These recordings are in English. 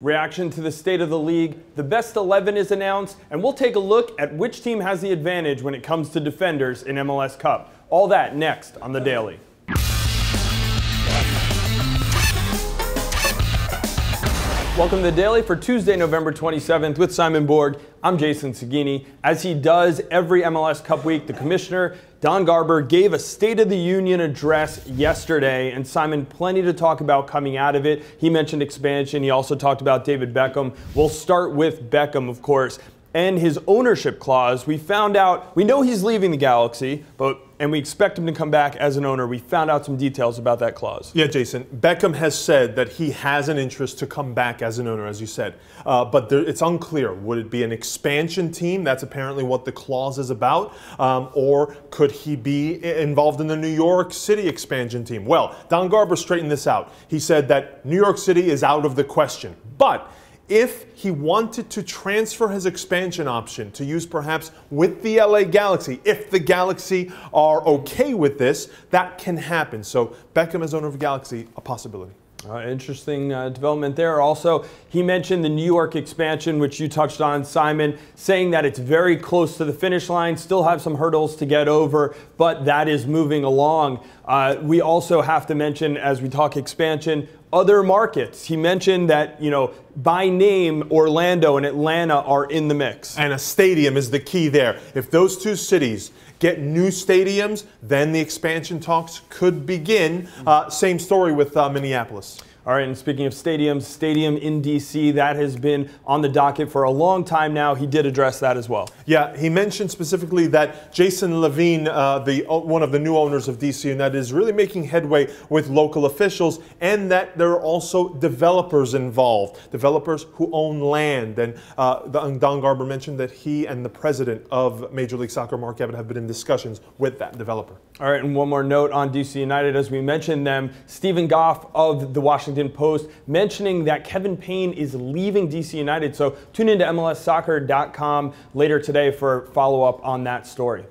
Reaction to the state of the league, the best 11 is announced, and we'll take a look at which team has the advantage when it comes to defenders in MLS Cup. All that next on The Daily. Welcome to The Daily for Tuesday, November 27th with Simon Borg. I'm Jason Seguini. As he does every MLS Cup week, the Commissioner, Don Garber, gave a State of the Union address yesterday, and Simon, plenty to talk about coming out of it. He mentioned expansion. He also talked about David Beckham. We'll start with Beckham, of course, and his ownership clause. We found out, we know he's leaving the Galaxy, and we expect him to come back as an owner. We found out some details about that clause. Yeah, Jason, Beckham has said that he has an interest to come back as an owner, as you said. But it's unclear. Would it be an expansion team? That's apparently what the clause is about. Or could he be involved in the New York City expansion team? Well, Don Garber straightened this out. He said that New York City is out of the question. But if he wanted to transfer his expansion option to use perhaps with the LA Galaxy, if the Galaxy are okay with this, that can happen. So Beckham as owner of the Galaxy, a possibility. Interesting development there. Also, he mentioned the New York expansion, which you touched on, Simon, saying that it's very close to the finish line, still have some hurdles to get over, but that is moving along. We also have to mention, as we talk expansion, other markets. He mentioned that, by name, Orlando and Atlanta are in the mix. And a stadium is the key there. If those two cities get new stadiums, then the expansion talks could begin. Same story with Minneapolis. All right, and speaking of stadiums, stadium in D.C., that has been on the docket for a long time now. He did address that as well. Yeah, he mentioned specifically that Jason Levine, one of the new owners of D.C. United, is really making headway with local officials, and that there are also developers involved, developers who own land. And Don Garber mentioned that he and the president of Major League Soccer, Mark Evan, have been in discussions with that developer. All right, and one more note on D.C. United. As we mentioned them, Stephen Goff of the Washington Post mentioning that Kevin Payne is leaving DC United. So tune into MLSsoccer.com later today for follow-up on that story.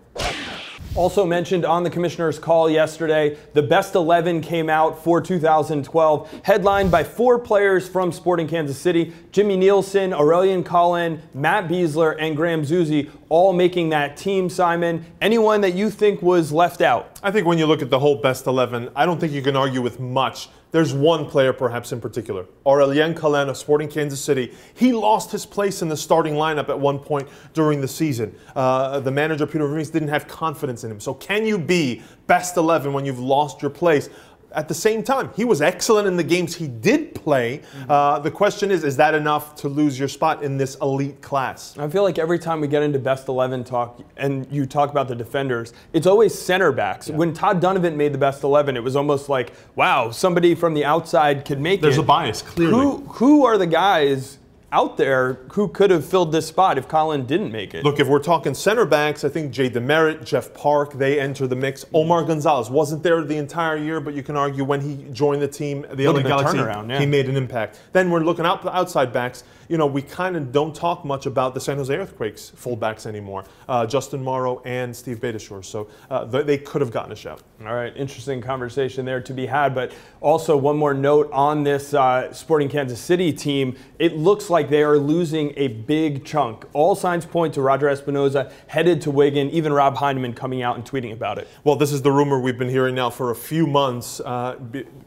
Also mentioned on the Commissioner's call yesterday, the best 11 came out for 2012, headlined by 4 players from Sporting Kansas City: Jimmy Nielsen, Aurelian Collin, Matt Beasler, and Graham Zusi, all making that team, Simon. Anyone that you think was left out? I think when you look at the whole best 11, I don't think you can argue with much. There's one player perhaps in particular, Aurelian Collin of Sporting Kansas City. He lost his place in the starting lineup at one point during the season. The manager, Peter Vermes, didn't have confidence in him. So can you be best 11 when you've lost your place? At the same time, he was excellent in the games he did play. The question is that enough to lose your spot in this elite class? I feel like every time we get into best 11 talk and you talk about the defenders, it's always center backs. Yeah. When Todd Donovan made the best 11, it was almost like, wow, somebody from the outside could make it. There's a bias, clearly. Who are the guys out there who could have filled this spot if Collin didn't make it? Look, if we're talking center backs, I think Jay Demerit, Jeff Park, they enter the mix. Omar Gonzalez wasn't there the entire year, but you can argue when he joined the team, the LA Galaxy, he made an impact. Then we're looking outside backs. We kind of don't talk much about the San Jose Earthquakes fullbacks anymore. Justin Morrow and Steve Beitashour. So they could have gotten a shout. All right, interesting conversation there to be had. But also one more note on this Sporting Kansas City team. It looks like they are losing a big chunk. All signs point to Roger Espinoza headed to Wigan, even Rob Heineman coming out and tweeting about it. Well, this is the rumor we've been hearing now for a few months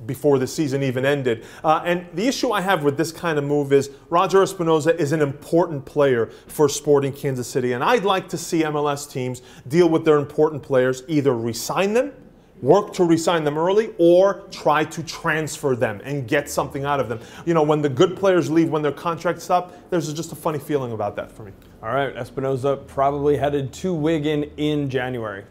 before the season even ended. And the issue I have with this kind of move is Roger Espinoza is an important player for Sporting Kansas City, and I'd like to see MLS teams deal with their important players, either re-sign them, work to re-sign them early, or try to transfer them and get something out of them. When the good players leave when their contracts stop, there's just a funny feeling about that for me. All right, Espinoza probably headed to Wigan in January.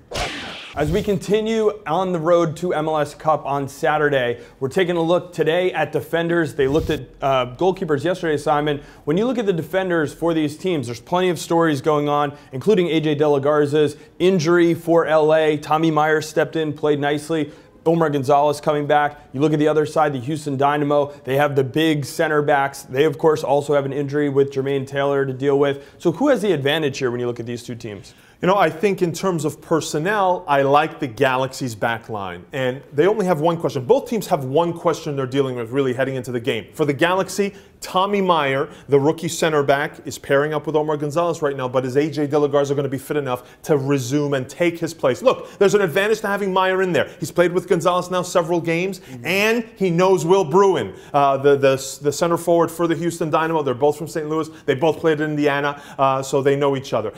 As we continue on the road to MLS Cup on Saturday, we're taking a look today at defenders. They looked at goalkeepers yesterday, Simon. When you look at the defenders for these teams, there's plenty of stories going on, including AJ De La Garza's injury for LA. Tommy Myers stepped in, played nicely. Omar Gonzalez coming back. You look at the other side, the Houston Dynamo. They have the big center backs. They, of course, also have an injury with Jermaine Taylor to deal with. So who has the advantage here when you look at these two teams? You know, I think in terms of personnel, I like the Galaxy's back line. And they only have one question. Both teams have one question they're dealing with really heading into the game. For the Galaxy, Tommy Meyer, the rookie center back, is pairing up with Omar Gonzalez right now, but is A.J. De La Garza going to be fit enough to resume and take his place? Look, there's an advantage to having Meyer in there. He's played with Gonzalez now several games, and he knows Will Bruin, the center forward for the Houston Dynamo. They're both from St. Louis. They both played in Indiana, so they know each other.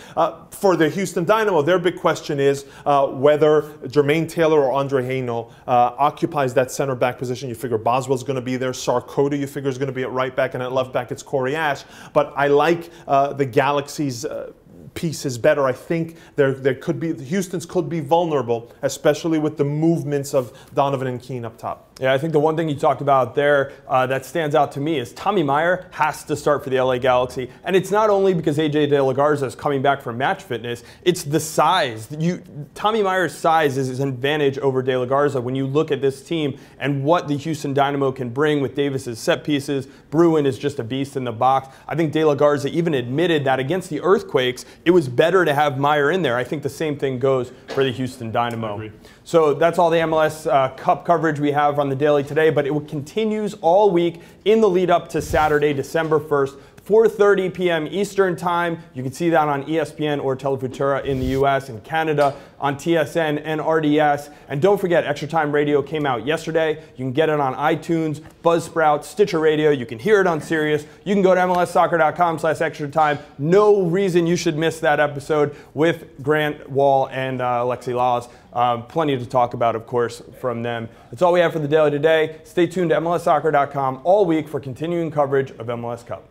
For the Houston Dynamo, their big question is whether Jermaine Taylor or Andre Haino occupies that center back position. You figure Boswell's going to be there. Sarkoda, you figure, is going to be at right back, and at left back it's Corey Ash. But I like the Galaxy's pieces better. I think Houston's could be vulnerable, especially with the movements of Donovan and Keane up top. Yeah, I think the one thing you talked about there that stands out to me is Tommy Meyer has to start for the LA Galaxy. And it's not only because A.J. De La Garza is coming back from match fitness, it's the size. Tommy Meyer's size is an advantage over De La Garza when you look at this team and what the Houston Dynamo can bring with Davis's set pieces. Bruin is just a beast in the box. I think De La Garza even admitted that against the Earthquakes, it was better to have Meyer in there. I think the same thing goes for the Houston Dynamo. So that's all the MLS Cup coverage we have on the Daily today, but it continues all week in the lead up to Saturday, December 1st, 4:30 p.m. Eastern Time. You can see that on ESPN or Telefutura in the U.S. and Canada, on TSN and RDS. And don't forget, Extra Time Radio came out yesterday. You can get it on iTunes, Buzzsprout, Stitcher Radio. You can hear it on Sirius. You can go to MLSsoccer.com/extratime. No reason you should miss that episode with Grant Wall and Alexi Lalas. Plenty to talk about, of course, from them. That's all we have for the Daily today. Stay tuned to MLSsoccer.com all week for continuing coverage of MLS Cup.